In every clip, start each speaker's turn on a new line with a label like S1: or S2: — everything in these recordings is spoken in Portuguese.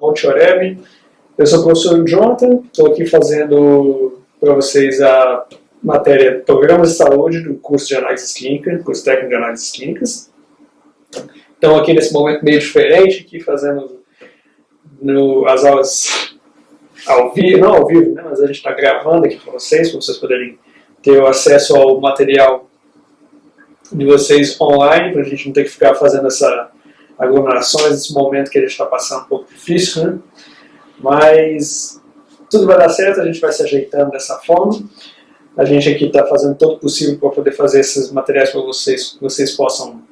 S1: Fonte Oreb. Eu sou o professor Jonathan, estou aqui fazendo para vocês a matéria Programas de Saúde do curso de Análises Clínicas, curso técnico de Análises Clínicas. Então aqui nesse momento meio diferente, aqui fazendo as aulas ao vivo, não ao vivo, né, mas a gente está gravando aqui para vocês poderem ter o acesso ao material de vocês online, para a gente não ter que ficar fazendo essa aglomerações nesse momento que a gente está passando um pouco difícil, né? Mas tudo vai dar certo, a gente vai se ajeitando dessa forma. A gente aqui está fazendo todo o possível para poder fazer esses materiais para vocês, que vocês possam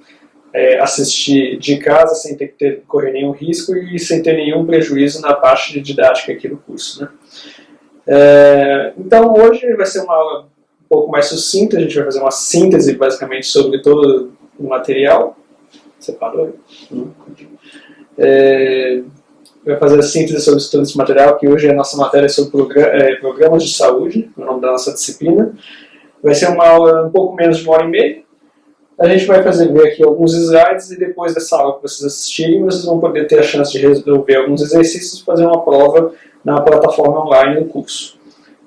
S1: assistir de casa sem ter que correr nenhum risco e sem ter nenhum prejuízo na parte de didática aqui do curso, né? Então hoje vai ser uma aula um pouco mais sucinta, a gente vai fazer uma síntese basicamente sobre todo o material. Separou? Vai fazer a síntese sobre todo esse material, que hoje a nossa matéria é sobre programas de saúde, o nome da nossa disciplina. Vai ser uma aula um pouco menos de 1h30. A gente vai ver aqui alguns slides e depois dessa aula que vocês assistirem, vocês vão poder ter a chance de resolver alguns exercícios e fazer uma prova na plataforma online do curso.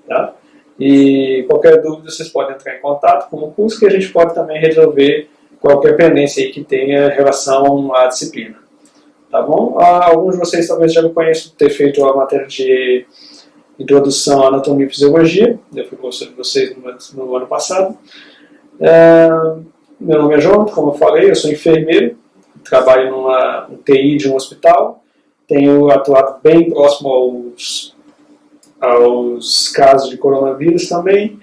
S1: Tá? E qualquer dúvida vocês podem entrar em contato com o curso, que a gente pode também resolver qualquer pendência aí que tenha em relação à disciplina. Tá bom? Alguns de vocês talvez já me conheçam ter feito a matéria de Introdução à Anatomia e Fisiologia. Eu fui professor de vocês no ano passado. Meu nome é João, como eu falei, eu sou enfermeiro, trabalho numa UTI de um hospital, tenho atuado bem próximo aos casos de coronavírus também,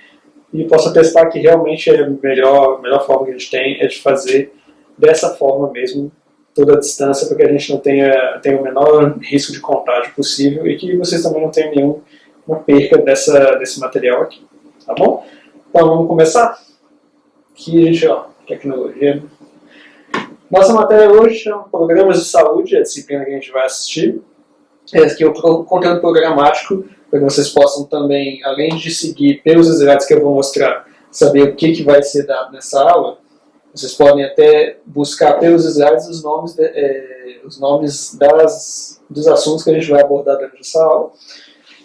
S1: e posso atestar que realmente a melhor forma que a gente tem é de fazer dessa forma mesmo, toda a distância, para que a gente não tenha o menor risco de contágio possível e que vocês também não tenham nenhuma perca desse material aqui, tá bom? Então vamos começar? Aqui a gente, tecnologia. Nossa matéria hoje chama Programas de Saúde, a disciplina que a gente vai assistir. Esse aqui é o conteúdo programático, para que vocês possam também, além de seguir pelos slides que eu vou mostrar, saber o que vai ser dado nessa aula. Vocês podem até buscar pelos slides os nomes dos assuntos que a gente vai abordar dentro dessa aula.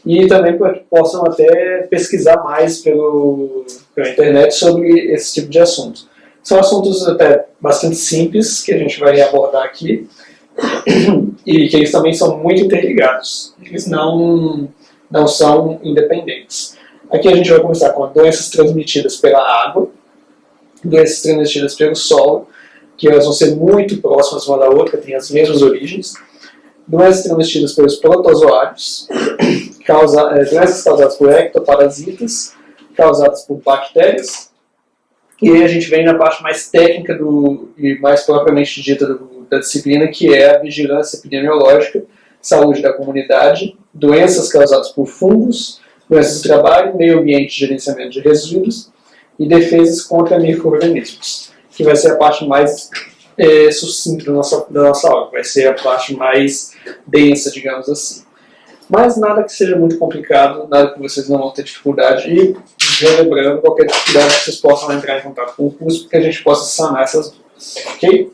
S1: E também para que possam até pesquisar mais pela internet sobre esse tipo de assuntos. São assuntos até bastante simples que a gente vai abordar aqui e que eles também são muito interligados. Eles não são independentes. Aqui a gente vai começar com doenças transmitidas pela água, doenças transmitidas pelo solo, que elas vão ser muito próximas uma da outra, têm as mesmas origens. Doenças transmitidas pelos protozoários, doenças causadas por ectoparasitas, causadas por bactérias. E aí a gente vem na parte mais técnica e mais propriamente dita da disciplina, que é a vigilância epidemiológica, saúde da comunidade, doenças causadas por fungos, doenças do trabalho, meio ambiente, gerenciamento de resíduos e defesas contra micro-organismos, que vai ser a parte mais sucinta da nossa aula, vai ser a parte mais densa, digamos assim. Mas nada que seja muito complicado, nada que vocês não vão ter dificuldade, e relembrando, qualquer dificuldade que vocês possam entrar em contato com o curso, para que a gente possa sanar essas dúvidas, ok?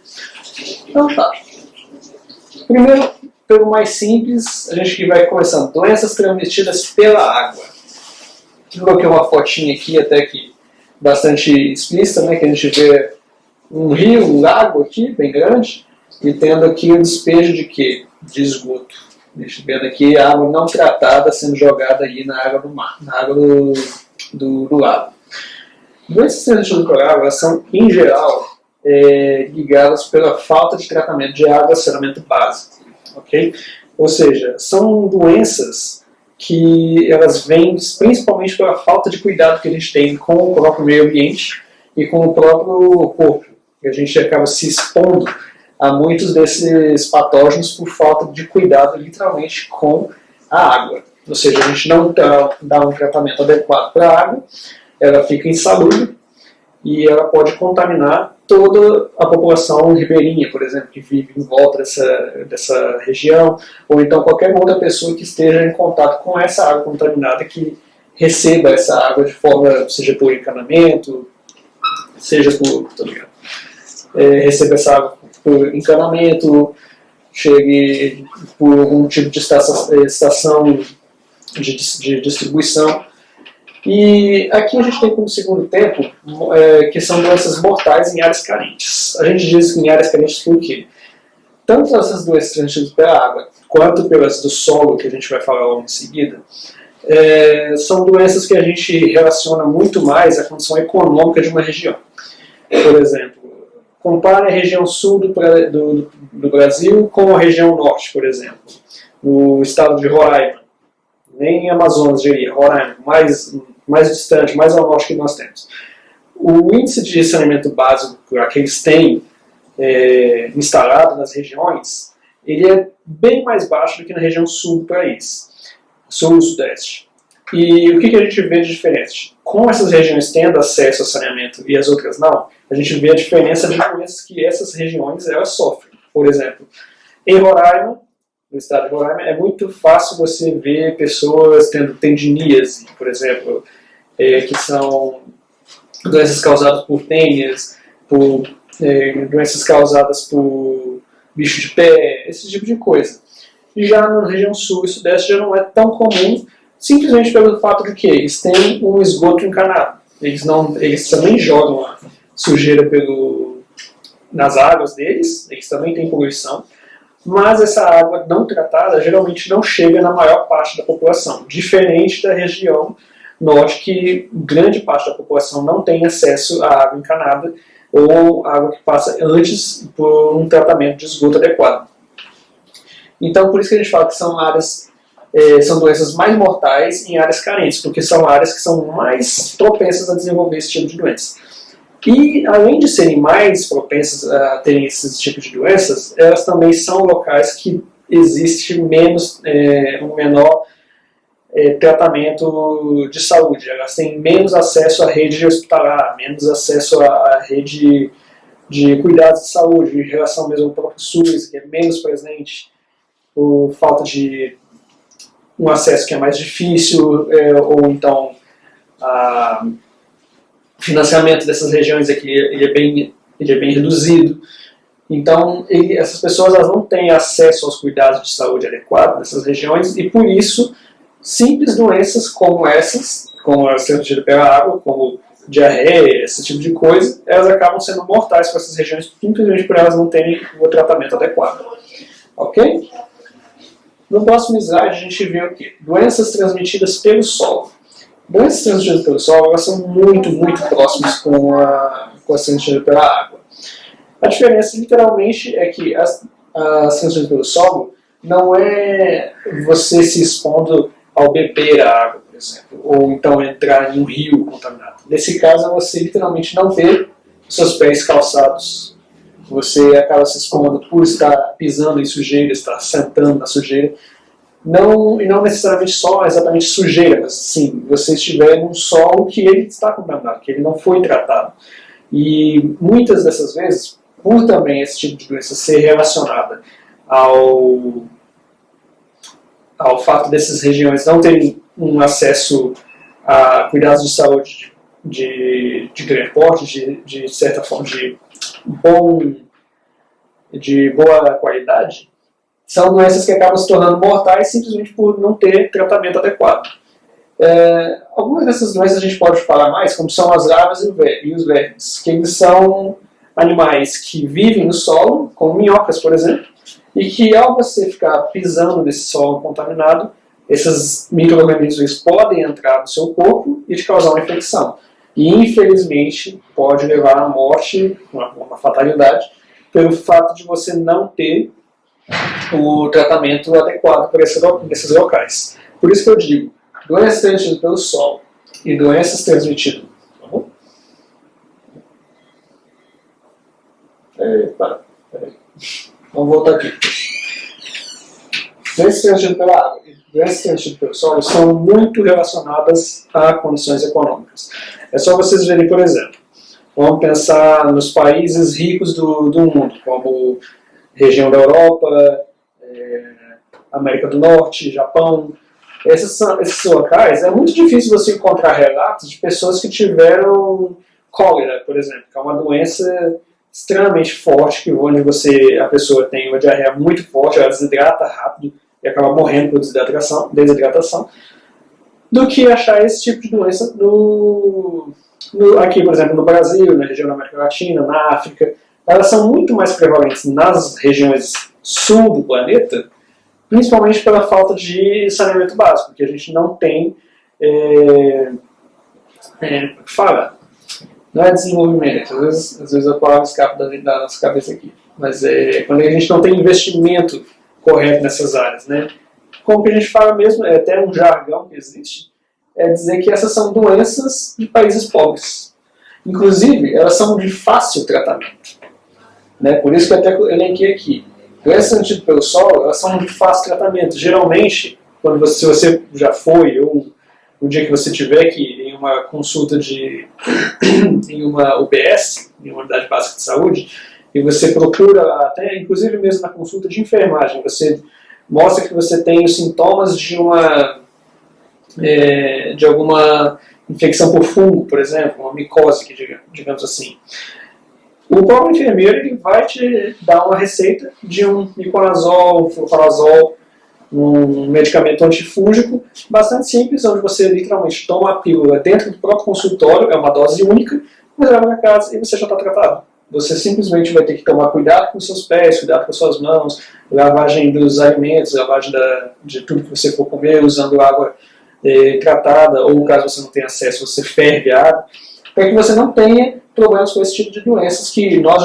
S1: Então tá. Primeiro, pelo mais simples, a gente vai começando. Doenças transmitidas pela água. Eu coloquei uma fotinha aqui, até que bastante explícita, né, que a gente vê um rio, um lago aqui, bem grande, e tendo aqui um despejo de quê? De esgoto. Deixa eu ver aqui a água não tratada sendo jogada aí na água do mar, na água do lago. Doenças transmitidas por água, elas são, em geral, ligadas pela falta de tratamento de água, saneamento básico. Okay? Ou seja, são doenças que elas vêm principalmente pela falta de cuidado que a gente tem com o próprio meio ambiente e com o próprio corpo. E a gente acaba se expondo a muitos desses patógenos por falta de cuidado, literalmente, com a água. Ou seja, a gente não dá um tratamento adequado para a água, ela fica insalubre e ela pode contaminar toda a população ribeirinha, por exemplo, que vive em volta dessa região, ou então qualquer outra pessoa que esteja em contato com essa água contaminada, que receba essa água de forma, seja por encanamento, seja por, receba essa água por encanamento, chegue por algum tipo de estação de distribuição. E aqui a gente tem como segundo tempo que são doenças mortais em áreas carentes. A gente diz que em áreas carentes por quê? Tanto essas doenças transmitidas pela água, quanto pelas do solo, que a gente vai falar logo em seguida, são doenças que a gente relaciona muito mais à condição econômica de uma região. Por exemplo, compare a região sul do Brasil com a região norte, por exemplo, no estado de Roraima. Nem Amazonas, diria, Roraima, mais distante, mais ao norte que nós temos. O índice de saneamento básico que eles têm instalado nas regiões, ele é bem mais baixo do que na região sul do país, sul e sudeste. E o que a gente vê de diferente? Com essas regiões tendo acesso ao saneamento e as outras não, a gente vê a diferença de doenças que essas regiões elas sofrem. Por exemplo, em Roraima, no estado de Roraima, é muito fácil você ver pessoas tendo tendinite, por exemplo, que são doenças causadas por tênias, por doenças causadas por bicho de pé, esse tipo de coisa. E já na região sul e sudeste já não é tão comum, simplesmente pelo fato de que eles têm um esgoto encanado. Eles também jogam a sujeira nas águas deles, eles também têm poluição, mas essa água não tratada geralmente não chega na maior parte da população, diferente da região norte, que grande parte da população não tem acesso à água encanada ou água que passa antes por um tratamento de esgoto adequado. Então, por isso que a gente fala que são doenças mais mortais em áreas carentes, porque são áreas que são mais propensas a desenvolver esse tipo de doença. E, além de serem mais propensas a terem esses tipos de doenças, elas também são locais que existe um menor tratamento de saúde. Elas têm menos acesso à rede hospitalar, menos acesso à rede de cuidados de saúde, em relação mesmo ao próprio SUS, que é menos presente, por falta de um acesso que é mais difícil, ou então o financiamento dessas regiões aqui ele é bem reduzido. Então, essas pessoas elas não têm acesso aos cuidados de saúde adequados nessas regiões e, por isso, simples doenças como essas, como as transmitidas pela água, como diarreia, esse tipo de coisa, elas acabam sendo mortais para essas regiões simplesmente por elas não terem o tratamento adequado. Ok? No próximo slide a gente vê o quê? Doenças transmitidas pelo solo. Doenças transmitidas pelo solo elas são muito, muito próximas com as transmitidas pela água. A diferença, literalmente, é que as transmitidas pelo solo não é você se expondo ao beber a água, por exemplo, ou então entrar em um rio contaminado. Nesse caso, é você literalmente não ter seus pés calçados. Você acaba se expondo por estar pisando em sujeira, estar sentando na sujeira. E não necessariamente só exatamente sujeira, mas sim, você estiver num solo que ele está contaminado, que ele não foi tratado. E muitas dessas vezes, por também esse tipo de doença ser relacionada ao fato dessas regiões não terem um acesso a cuidados de saúde de grande porte, de certa forma, de boa qualidade, são doenças que acabam se tornando mortais simplesmente por não ter tratamento adequado. Algumas dessas doenças a gente pode falar mais, como são as larvas e os vermes, que eles são animais que vivem no solo, como minhocas, por exemplo, e que ao você ficar pisando nesse solo contaminado, esses micro-organismos podem entrar no seu corpo e te causar uma infecção. E infelizmente pode levar à morte, uma fatalidade, pelo fato de você não ter o tratamento adequado para esses locais. Por isso que eu digo, doenças transmitidas pelo solo e doenças transmitidas... Vamos voltar aqui. Doenças transmitidas pela água e doenças transmitidas pelo solo são muito relacionadas a condições econômicas. É só vocês verem, por exemplo, vamos pensar nos países ricos do mundo, como região da Europa, América do Norte, Japão. Esses locais, é muito difícil você encontrar relatos de pessoas que tiveram cólera, por exemplo, que é uma doença extremamente forte, que onde a pessoa tem uma diarreia muito forte, ela desidrata rápido e acaba morrendo por desidratação, do que achar esse tipo de doença aqui, por exemplo, no Brasil, na região da América Latina, na África. Elas são muito mais prevalentes nas regiões sul do planeta, principalmente pela falta de saneamento básico, porque a gente não tem, não é desenvolvimento, às vezes a palavra escapa da nossa cabeça aqui, mas quando a gente não tem investimento correto nessas áreas, né? Como que a gente fala mesmo, é até um jargão que existe, é dizer que essas são doenças de países pobres. Inclusive, elas são de fácil tratamento. Né? Por isso que eu até elenquei aqui. Doenças transmitidas pelo solo, elas são de fácil tratamento. Geralmente, se você já foi, ou no dia que você tiver que ir em uma consulta em uma UBS, em uma unidade básica de saúde, e você procura, até inclusive mesmo na consulta de enfermagem, você mostra que você tem os sintomas de alguma infecção por fungo, por exemplo, uma micose, digamos assim. O próprio enfermeiro ele vai te dar uma receita de um miconazol, fluconazol, um medicamento antifúngico bastante simples, onde você literalmente toma a pílula dentro do próprio consultório, é uma dose única, mas leva na casa e você já está tratado. Você simplesmente vai ter que tomar cuidado com os seus pés, cuidado com as suas mãos, lavagem dos alimentos, lavagem de tudo que você for comer, usando água tratada, ou caso você não tenha acesso, você ferve a água, para que você não tenha problemas com esse tipo de doenças que nós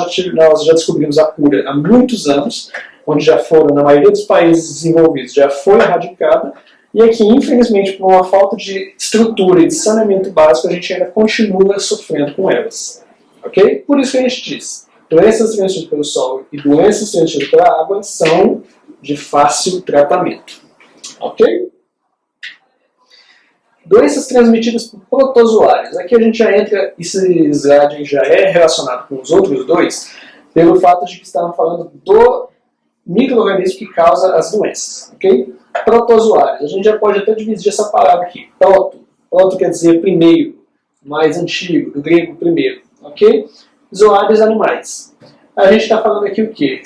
S1: já descobrimos a cura há muitos anos, onde já foram, na maioria dos países desenvolvidos, já foi erradicada, e aqui, infelizmente, por uma falta de estrutura e de saneamento básico, a gente ainda continua sofrendo com elas. Ok? Por isso que a gente diz, doenças transmitidas pelo solo e doenças transmitidas pela água são de fácil tratamento. Ok? Doenças transmitidas por protozoários. Aqui a gente já entra, esse slide já é relacionado com os outros dois, pelo fato de que estamos falando do micro-organismo que causa as doenças. Ok? Protozoários. A gente já pode até dividir essa palavra aqui. Proto quer dizer primeiro, mais antigo, do grego primeiro. Ok? Zoários, animais. A gente está falando aqui o quê?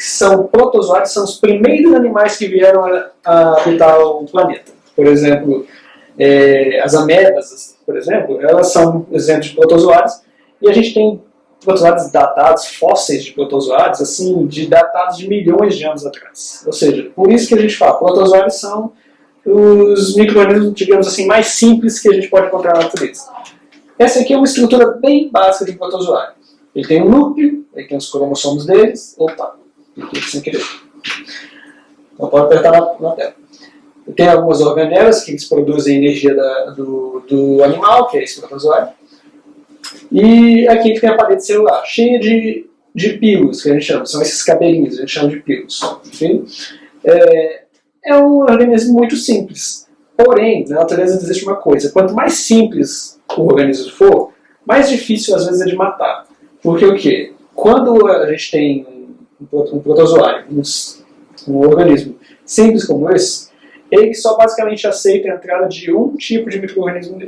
S1: Protozoários são os primeiros animais que vieram a habitar o planeta. Por exemplo, as amebas, por exemplo, elas são exemplos de protozoários, e a gente tem protozoários datados, fósseis de protozoários, assim, datados de milhões de anos atrás. Ou seja, por isso que a gente fala, protozoários são os micro-organismos, digamos assim, mais simples que a gente pode encontrar na natureza. Essa aqui é uma estrutura bem básica de um protozoário. Ele tem um núcleo, ele tem os cromossomos deles. Opa, cliquei sem querer. Então pode apertar na tela. Tem algumas organelas que eles produzem energia do animal, que é esse protozoário. E aqui tem a parede celular, cheia de pílulas, que a gente chama. São esses cabelinhos, a gente chama de pílulas. Okay? É um organismo muito simples. Porém, na natureza existe uma coisa. Quanto mais simples o organismo for, mais difícil às vezes é de matar. Porque o quê? Quando a gente tem um protozoário, um organismo simples como esse, ele só basicamente aceita a entrada de um tipo de micro-organismo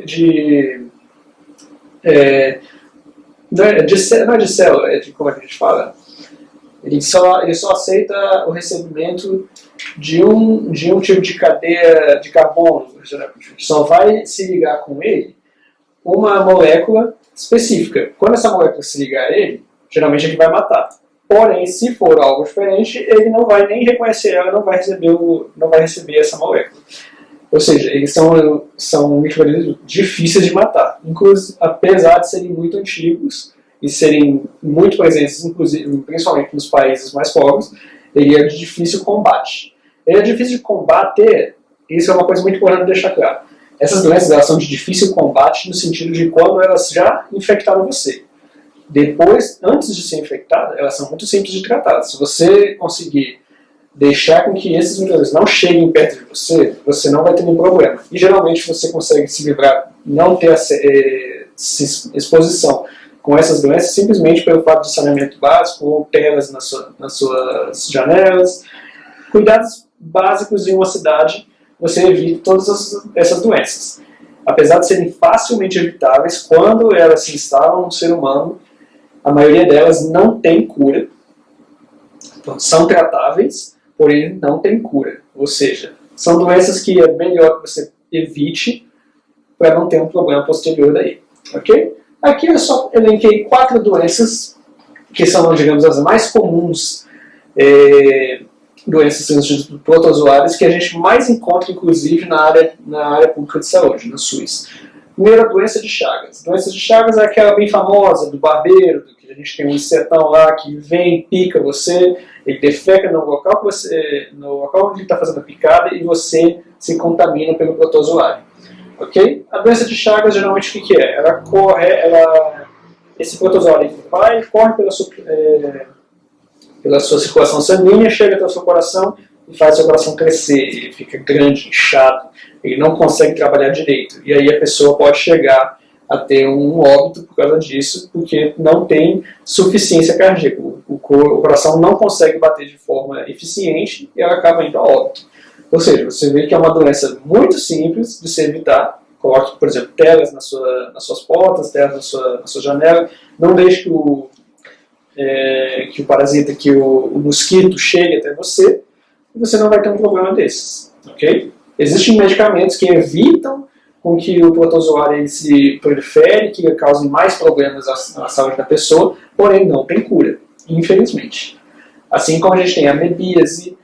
S1: não é de célula, como é que a gente fala? Ele só aceita o recebimento de um tipo de cadeia de carbono. Só vai se ligar com ele uma molécula específica. Quando essa molécula se ligar a ele, geralmente ele vai matar. Porém, se for algo diferente, ele não vai nem reconhecer ela, não vai receber essa molécula. Ou seja, eles são micro-organismos difíceis de matar, inclusive, apesar de serem muito antigos e serem muito presentes, inclusive, principalmente nos países mais pobres. Ele é de difícil combate. Ele é difícil de combater, isso é uma coisa muito importante de deixar claro. Essas doenças elas são de difícil combate no sentido de quando elas já infectaram você. Depois, antes de ser infectada, elas são muito simples de tratar. Se você conseguir deixar com que esses micro-organismos não cheguem perto de você, você não vai ter nenhum problema. E geralmente você consegue se livrar, não ter exposição com essas doenças simplesmente pelo fato de saneamento básico ou telas nas suas janelas. Cuidados básicos em uma cidade, você evita todas essas doenças. Apesar de serem facilmente evitáveis, quando elas se instalam no ser humano, A maioria delas não tem cura. Então, são tratáveis, porém não tem cura. Ou seja, são doenças que é melhor que você evite para não ter um problema posterior daí. Ok? Aqui eu só elenquei 4 doenças que são, digamos, as mais comuns doenças transmitidas por protozoários que a gente mais encontra, inclusive, na área pública de saúde, no SUS. Primeira, doença de Chagas. Doença de Chagas é aquela bem famosa do barbeiro, que a gente tem um insetão lá que vem, pica você, ele defeca no local onde ele está fazendo a picada e você se contamina pelo protozoário. Ok? A doença de Chagas, geralmente, o que é? Esse protozoário corre pela sua circulação sanguínea, chega até o seu coração e faz o seu coração crescer. Ele fica grande, inchado, ele não consegue trabalhar direito. E aí a pessoa pode chegar a ter um óbito por causa disso, porque não tem suficiência cardíaca. O coração não consegue bater de forma eficiente e ela acaba indo a óbito. Ou seja, você vê que é uma doença muito simples de se evitar. Coloque, por exemplo, telas nas suas portas, telas na sua janela. Não deixe que o parasita, que o mosquito chegue até você, e você não vai ter um problema desses. Okay? Existem medicamentos que evitam com que o protozoário ele se prolifere, que cause mais problemas à saúde da pessoa, porém não tem cura, infelizmente. Assim como a gente tem a amebíase,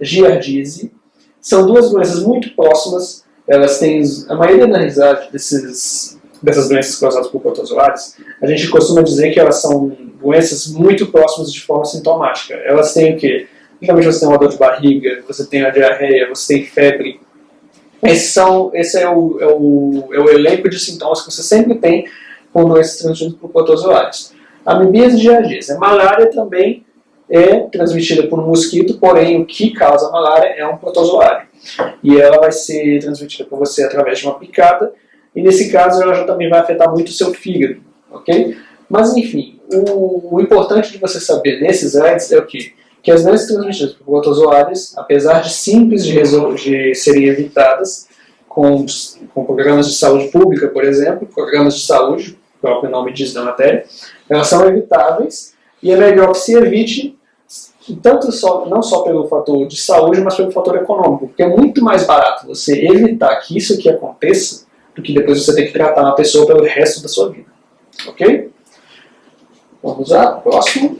S1: giardíase, são 2 doenças muito próximas. Elas têm, a maioria dessas doenças causadas por protozoários, a gente costuma dizer que elas são doenças muito próximas de forma sintomática. Elas têm o quê? Geralmente você tem uma dor de barriga, você tem a diarreia, você tem febre. Esse é o elenco de sintomas que você sempre tem com doenças transmitidas por protozoários. A amebíase e giardíase. A malária também é transmitida por um mosquito, porém o que causa a malária é um protozoário. E ela vai ser transmitida por você através de uma picada, e nesse caso ela já também vai afetar muito o seu fígado. Ok? Mas enfim, o importante de você saber nesses AIDS é o quê? Que as doenças transmitidas por protozoários, apesar de simples de serem evitadas com programas de saúde pública, por exemplo, programas de saúde, o próprio nome diz na matéria, elas são evitáveis e é melhor que se evite não só pelo fator de saúde, mas pelo fator econômico, porque é muito mais barato você evitar que isso aqui aconteça do que depois você ter que tratar uma pessoa pelo resto da sua vida. Ok? Vamos lá, próximo.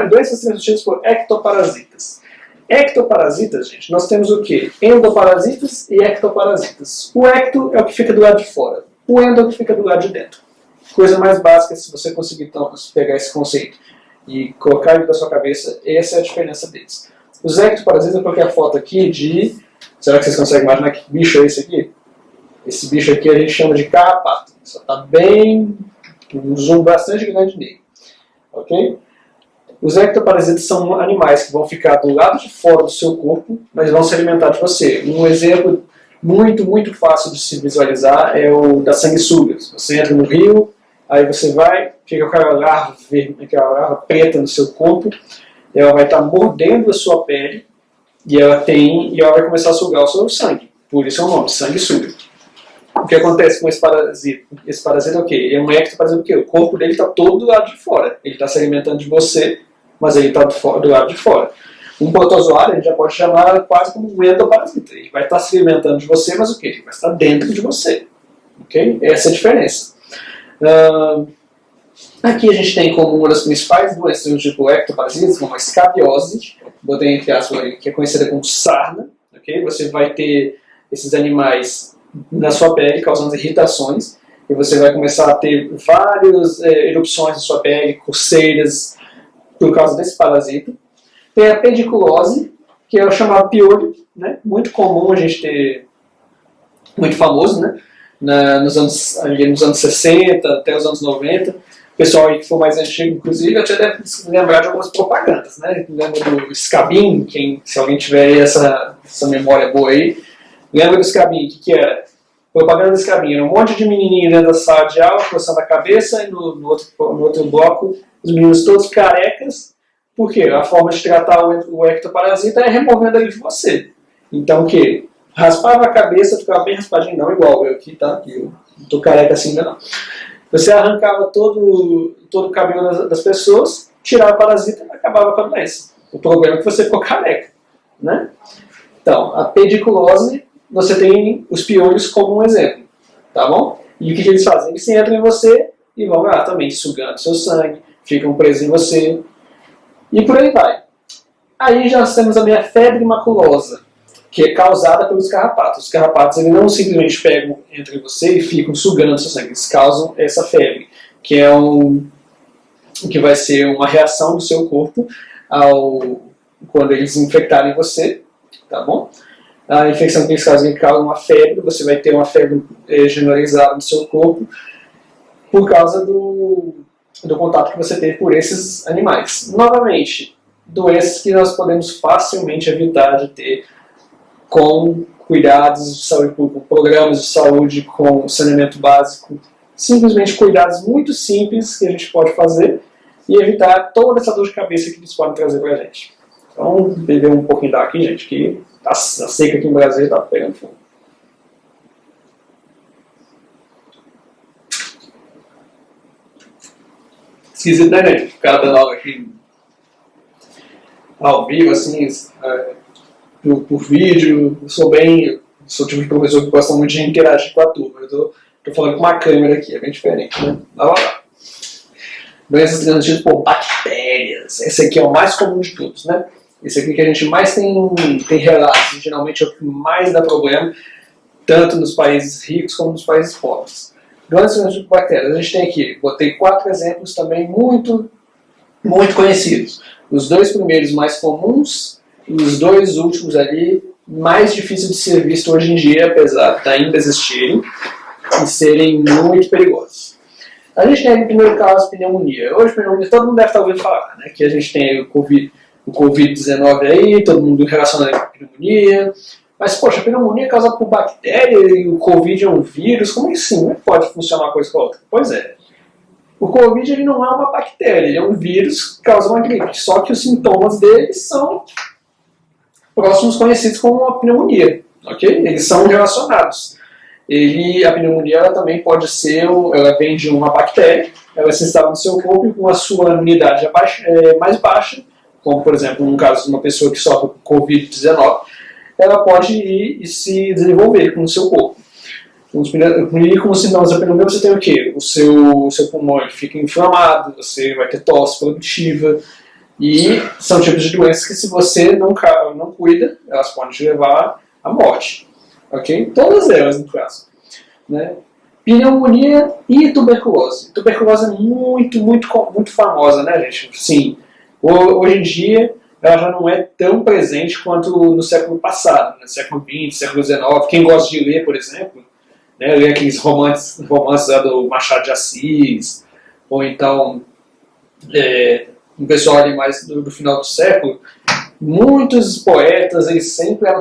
S1: Doenças transmitidas por ectoparasitas. Ectoparasitas, gente, nós temos o quê? Endoparasitas e ectoparasitas. O ecto é o que fica do lado de fora. O endo é o que fica do lado de dentro. Coisa mais básica, se você conseguir então, pegar esse conceito e colocar ele na sua cabeça, essa é a diferença deles. Os ectoparasitas, eu coloquei a foto aqui de... Será que vocês conseguem imaginar que bicho é esse aqui? Esse bicho aqui a gente chama de carrapato. Só está bem... um zoom bastante grande nele. Ok? Os ectoparasitas são animais que vão ficar do lado de fora do seu corpo, mas vão se alimentar de você. Um exemplo muito, muito fácil de se visualizar é o das sanguessugas. Você entra no rio, aí você fica com aquela larva preta no seu corpo, ela vai estar mordendo a sua pele e ela vai começar a sugar o seu sangue. Por isso é o nome, sanguessuga. O que acontece com esse parasita? Esse parasita é o quê? Ele é um ectoparasita o quê? O corpo dele está todo do lado de fora. Ele está se alimentando de você, mas ele está do lado de fora. Um protozoário a gente já pode chamar quase como um endoparasita. Ele vai estar se alimentando de você, mas o quê? Ele vai estar dentro de você. Okay? Essa é a diferença. Aqui a gente tem como uma das principais doenças do tipo ectoparasitas, como a escabiose, botei entre aspas, que é conhecida como sarna. Okay? Você vai ter esses animais na sua pele, causando irritações, e você vai começar a ter várias erupções na sua pele, coceiras, por causa desse parasita. Tem a pediculose, que é o chamado piolho, né? Muito comum a gente ter, muito famoso, né? Nos anos 60 até os anos 90. O pessoal aí que for mais antigo, inclusive, até deve lembrar de algumas propagandas, né? Lembra do Scabin, se alguém tiver aí essa memória boa aí. Lembra do Scabin? O que era? Propaganda do Scabin. Era um monte de menininho dentro da sala de aula, coçando a cabeça, e no outro bloco, os meninos todos carecas. Por quê? A forma de tratar o ectoparasita é removendo ele de você. Então, o quê? Raspava a cabeça, ficava bem raspadinho, não igual eu aqui, tá? Eu não tô careca assim ainda não. Você arrancava todo o cabelo das pessoas, tirava o parasita e acabava com a doença. O problema é que você ficou careca, né? Então, a pediculose, você tem os piolhos como um exemplo, tá bom? E o que eles fazem? Eles entram em você e vão lá também sugando seu sangue, ficam presos em você e por aí vai. Aí já temos também a febre maculosa, que é causada pelos carrapatos. Os carrapatos eles não simplesmente pegam entre você e ficam sugando seu sangue, eles causam essa febre, que é que vai ser uma reação do seu corpo quando eles infectarem você, tá bom? A infecção que eles causam causa uma febre, você vai ter uma febre generalizada no seu corpo por causa do contato que você teve por esses animais. Novamente, doenças que nós podemos facilmente evitar de ter com cuidados de saúde pública, com programas de saúde, com saneamento básico, simplesmente cuidados muito simples que a gente pode fazer e evitar toda essa dor de cabeça que eles podem trazer pra gente. Então, beber um pouquinho d'água aqui, gente, que a seca aqui no Brasil está pegando fogo. Esquisito, né, gente? Ficar dando aula aqui ao vivo, assim, por vídeo. Eu sou tipo de professor que gosta muito de interagir com a turma. Eu tô falando com uma câmera aqui, é bem diferente, né? Vai lá. Doenças transmitidas por bactérias. Esse aqui é o mais comum de todos, né? Esse aqui que a gente mais tem relatos, geralmente é o que mais dá problema, tanto nos países ricos como nos países pobres. Doenças transmitidas por bactérias. A gente tem aqui, botei 4 exemplos também muito conhecidos. Os 2 primeiros mais comuns e os 2 últimos ali mais difíceis de ser visto hoje em dia, apesar de ainda existirem e serem muito perigosos. A gente tem no primeiro caso pneumonia. Hoje pneumonia todo mundo deve estar ouvindo falar, né? Que a gente tem o Covid-19 aí, todo mundo relacionado com pneumonia. Mas, poxa, a pneumonia é causada por bactéria e o Covid é um vírus. Como é que sim? Como é que pode funcionar uma coisa com a outra? Pois é. O Covid ele não é uma bactéria, ele é um vírus que causa uma gripe. Só que os sintomas dele são próximos conhecidos como a pneumonia. Ok? Eles são relacionados. A pneumonia ela também pode ser, ela vem de uma bactéria, ela se instala no seu corpo e com a sua imunidade mais baixa, como por exemplo no caso de uma pessoa que sofre com Covid-19, ela pode ir e se desenvolver com o seu corpo. E com os sintomas da pneumonia você tem o quê? O seu pulmão ele fica inflamado, você vai ter tosse produtiva, e são tipos de doenças que se você não cuida, elas podem te levar à morte. Okay? Todas elas, no caso. Né? Pneumonia e tuberculose. Tuberculose é muito famosa, né, gente? Sim. Hoje em dia, ela já não é tão presente quanto no século passado, no século XX, século XIX. Quem gosta de ler, por exemplo, né, ler aqueles romances do Machado de Assis, ou então um pessoal ali mais do final do século, muitos poetas eles sempre eram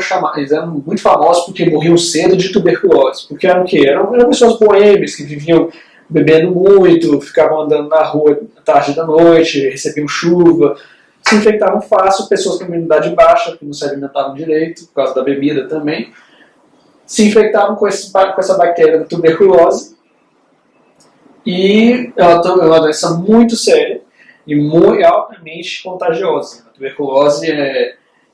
S1: muito famosos porque morriam cedo de tuberculose. Porque eram o quê? Eram pessoas boêmias que viviam bebendo muito, ficavam andando na rua tarde da noite, recebiam chuva, se infectavam fácil, pessoas com imunidade baixa, que não se alimentavam direito, por causa da bebida também, se infectavam com essa bactéria da tuberculose, e ela é uma doença muito séria e altamente contagiosa. A tuberculose,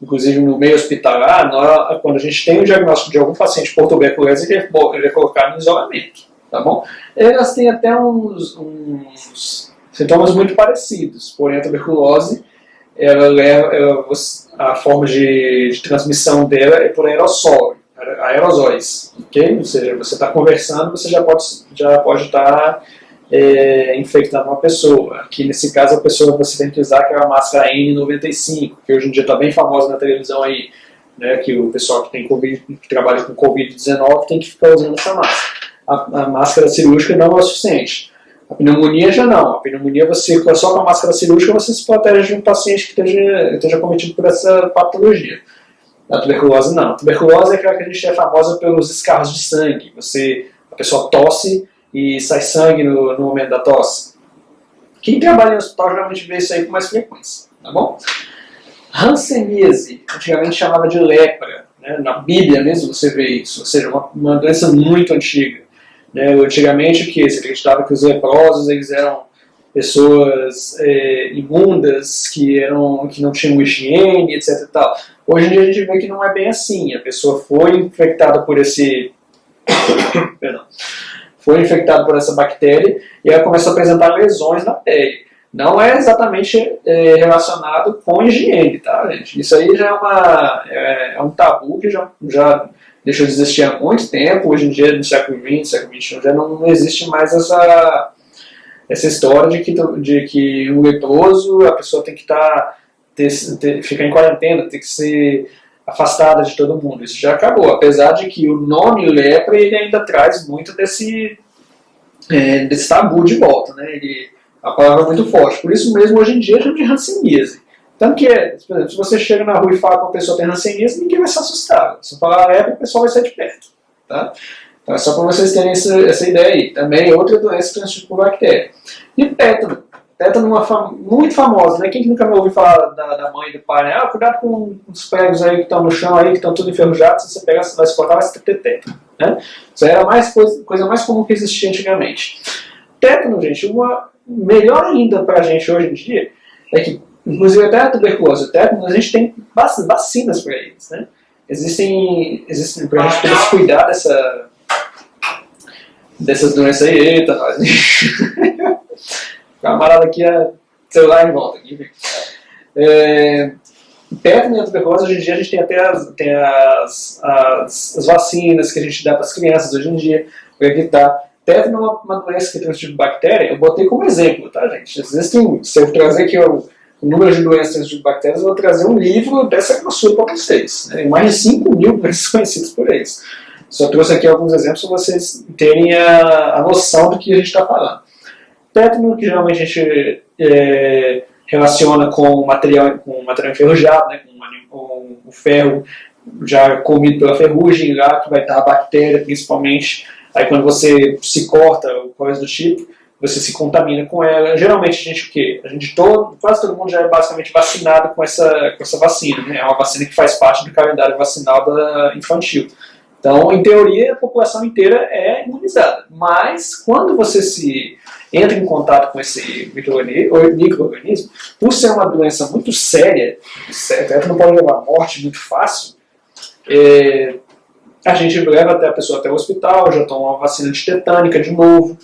S1: inclusive no meio hospitalar, quando a gente tem o diagnóstico de algum paciente por tuberculose, ele é colocado em isolamento, tá bom? Elas têm até uns sintomas muito parecidos, porém a tuberculose, a forma de transmissão dela é por aerosóis, ok? Ou seja, você está conversando, você já pode estar infectando uma pessoa. Aqui nesse caso a pessoa você tem que usar aquela máscara N95, que hoje em dia está bem famosa na televisão aí, né, que o pessoal que trabalha com Covid-19 tem que ficar usando essa máscara. A máscara cirúrgica não é o suficiente. A pneumonia já não. A pneumonia só com a máscara cirúrgica você se protege de um paciente que esteja cometido por essa patologia. A tuberculose não. A tuberculose é aquela que a gente é famosa pelos escarros de sangue. A pessoa tosse e sai sangue no momento da tosse. Quem trabalha em hospital geralmente vê isso aí com mais frequência, tá bom? Hanseníase, antigamente chamava de lepra, né? Na Bíblia mesmo você vê isso, ou seja, uma doença muito antiga. Né? Antigamente, que se acreditava que os leprosos eles eram pessoas imundas, que não tinham higiene, etc. E tal. Hoje em dia a gente vê que não é bem assim. A pessoa foi infectada por esse... Perdão. Foi infectada por essa bactéria e ela começa a apresentar lesões na pele. Não é exatamente relacionado com higiene, tá, gente? Isso aí já é um tabu que já deixou de existir há muito tempo. Hoje em dia, no século XX, século XXI, já não existe mais essa história de que um leproso, a pessoa tem que ficar em quarentena, tem que ser afastada de todo mundo. Isso já acabou, apesar de que o nome lepra ele ainda traz muito desse tabu de volta, né? A palavra é muito forte. Por isso mesmo, hoje em dia, chama de hanseníase. Tanto que, por exemplo, se você chega na rua e fala que uma pessoa tem hanseníase, ninguém vai se assustar. Se falar lepra, o pessoal vai sair de perto. Tá? Então é só para vocês terem essa ideia aí. Também outra doença transmitida por bactéria. E tétano. Tétano é muito famosa, né? Quem nunca me ouviu falar da mãe e do pai, né? Cuidado com os pregos aí que estão no chão, aí, que estão tudo enferrujados, se você pegar, você vai se cortar, vai ter tétano. Né? Isso era a coisa mais comum que existia antigamente. Tétano, gente, uma melhor ainda para a gente hoje em dia é que, inclusive até a tuberculose e o tétano, a gente tem vacinas para eles. Né? Existem para a gente poder se cuidar dessas doenças aí. Eita, nós. Camarada aqui é celular em volta. Tétano e a tuberculose, hoje em dia a gente tem até as vacinas que a gente dá para as crianças hoje em dia para evitar. Tétano é uma doença que é transmitida por bactéria, eu botei como exemplo, tá, gente? Existem, se eu trazer aqui o número de doenças transmitidas por bactérias, eu vou trazer um livro dessa grossura para vocês. Né? Mais de 5 mil doenças conhecidas por eles. Só trouxe aqui alguns exemplos para vocês terem a noção do que a gente está falando. Tétano, que geralmente a gente relaciona com material enferrujado, né? com o ferro já comido pela ferrugem, lá que vai estar a bactéria principalmente. Aí quando você se corta ou coisa do tipo, você se contamina com ela. Geralmente a gente o quê? Quase todo mundo já é basicamente vacinado com essa vacina. Né? É uma vacina que faz parte do calendário vacinal infantil. Então, em teoria, a população inteira é imunizada. Mas quando você entra em contato com esse micro-organismo, por ser uma doença muito séria, não pode levar à morte muito fácil, a gente leva a pessoa até o hospital, já toma uma vacina tetânica de novo,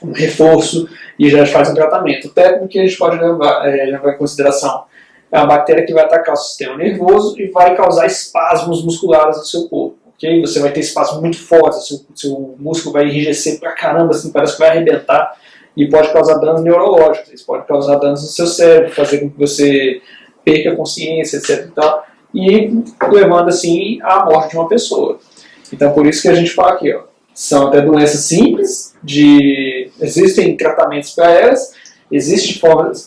S1: um reforço, e já faz um tratamento. O tétano que a gente pode levar em consideração é uma bactéria que vai atacar o sistema nervoso e vai causar espasmos musculares no seu corpo. Okay? Você vai ter espasmos muito fortes, seu músculo vai enrijecer pra caramba, assim, parece que vai arrebentar, e pode causar danos neurológicos, isso pode causar danos no seu cérebro, fazer com que você perca a consciência, etc. E levando assim à morte de uma pessoa. Então por isso que a gente fala aqui, ó, são até doenças simples, existem tratamentos para elas, existem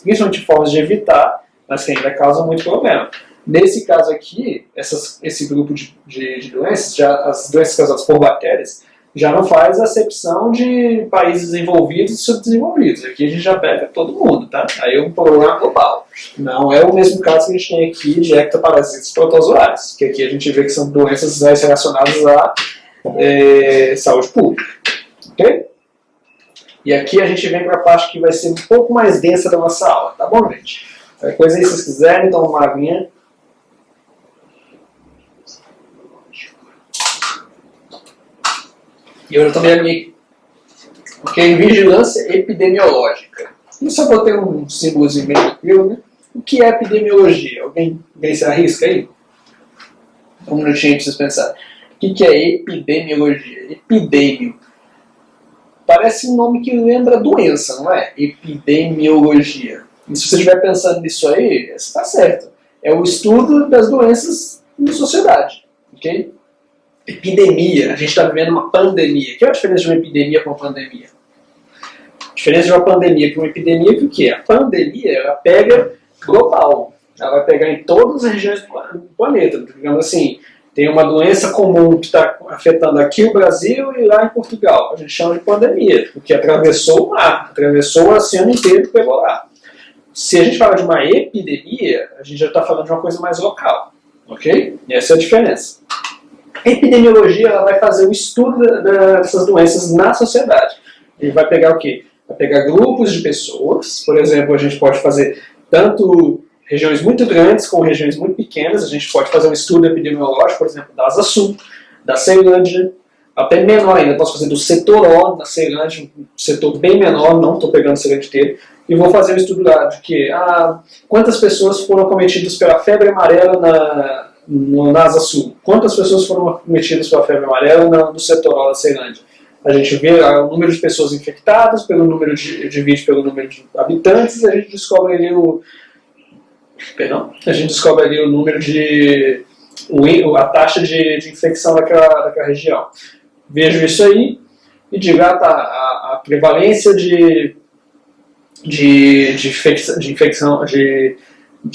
S1: principalmente formas de evitar, mas que ainda causam muito problema. Nesse caso aqui, esse grupo de doenças, as doenças causadas por bactérias, já não faz acepção de países desenvolvidos e subdesenvolvidos. Aqui a gente já pega todo mundo, tá? Aí é um problema global. Não é o mesmo caso que a gente tem aqui de ectoparasitas protozoários, que aqui a gente vê que são doenças mais relacionadas à saúde pública. Ok? E aqui a gente vem para a parte que vai ser um pouco mais densa da nossa aula, tá bom, gente? Qualquer coisa aí, se vocês quiserem, dá uma aguinha. E eu já tomei a minha. Ok? Vigilância epidemiológica. E só botei um símbolozinho bem tranquilo, né? O que é epidemiologia? Alguém se arrisca aí? Um minutinho para vocês pensarem. O que é epidemiologia? Epidêmio. Parece um nome que lembra doença, não é? Epidemiologia. E se você estiver pensando nisso aí, você está certo. É o estudo das doenças na sociedade. Ok? Epidemia. A gente está vivendo uma pandemia. Que é a diferença de uma epidemia para uma pandemia? A diferença de uma pandemia para uma epidemia é o que é? A pandemia, ela pega global. Ela vai pegar em todas as regiões do planeta. Digamos assim, tem uma doença comum que está afetando aqui o Brasil e lá em Portugal. A gente chama de pandemia, porque atravessou o mar, atravessou o oceano inteiro e pegou lá. Se a gente fala de uma epidemia, a gente já está falando de uma coisa mais local. Ok? E essa é a diferença. A epidemiologia ela vai fazer o estudo dessas doenças na sociedade. E vai pegar o quê? Vai pegar grupos de pessoas, por exemplo, a gente pode fazer tanto regiões muito grandes como regiões muito pequenas, a gente pode fazer um estudo epidemiológico, por exemplo, da Asa Sul, da Ceilândia, até menor ainda, posso fazer do setor O, da Ceilândia, um setor bem menor, não estou pegando o Ceilândia inteiro, e vou fazer um estudo lá de que quantas pessoas foram acometidas pela febre amarela na Asa Sul, quantas pessoas foram acometidas pela febre amarela no setor O da Ceilândia. A gente vê o número de pessoas infectadas, pelo número divide pelo número de habitantes, a gente descobre ali o número a taxa de infecção daquela região. Vejo isso aí e digo, a prevalência de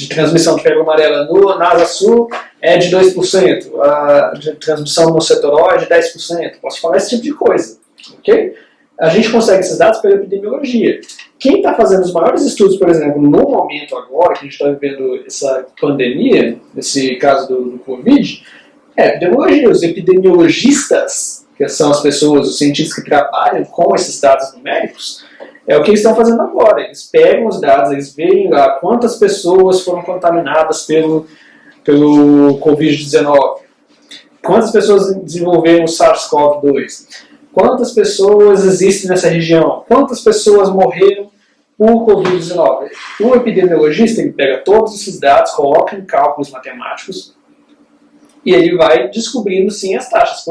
S1: transmissão de febre amarela na Asa Sul é de 2%, a de transmissão no setor O é de 10%. Posso falar esse tipo de coisa, ok? A gente consegue esses dados pela epidemiologia. Quem está fazendo os maiores estudos, por exemplo, no momento agora, que a gente está vivendo essa pandemia, esse caso do Covid, é epidemiologia. Os epidemiologistas, que são as pessoas, os cientistas que trabalham com esses dados numéricos, é o que eles estão fazendo agora. Eles pegam os dados, eles veem lá quantas pessoas foram contaminadas pelo Covid-19, quantas pessoas desenvolveram o SARS-CoV-2, quantas pessoas existem nessa região, quantas pessoas morreram por Covid-19. O epidemiologista ele pega todos esses dados, coloca em cálculos matemáticos e ele vai descobrindo sim as taxas.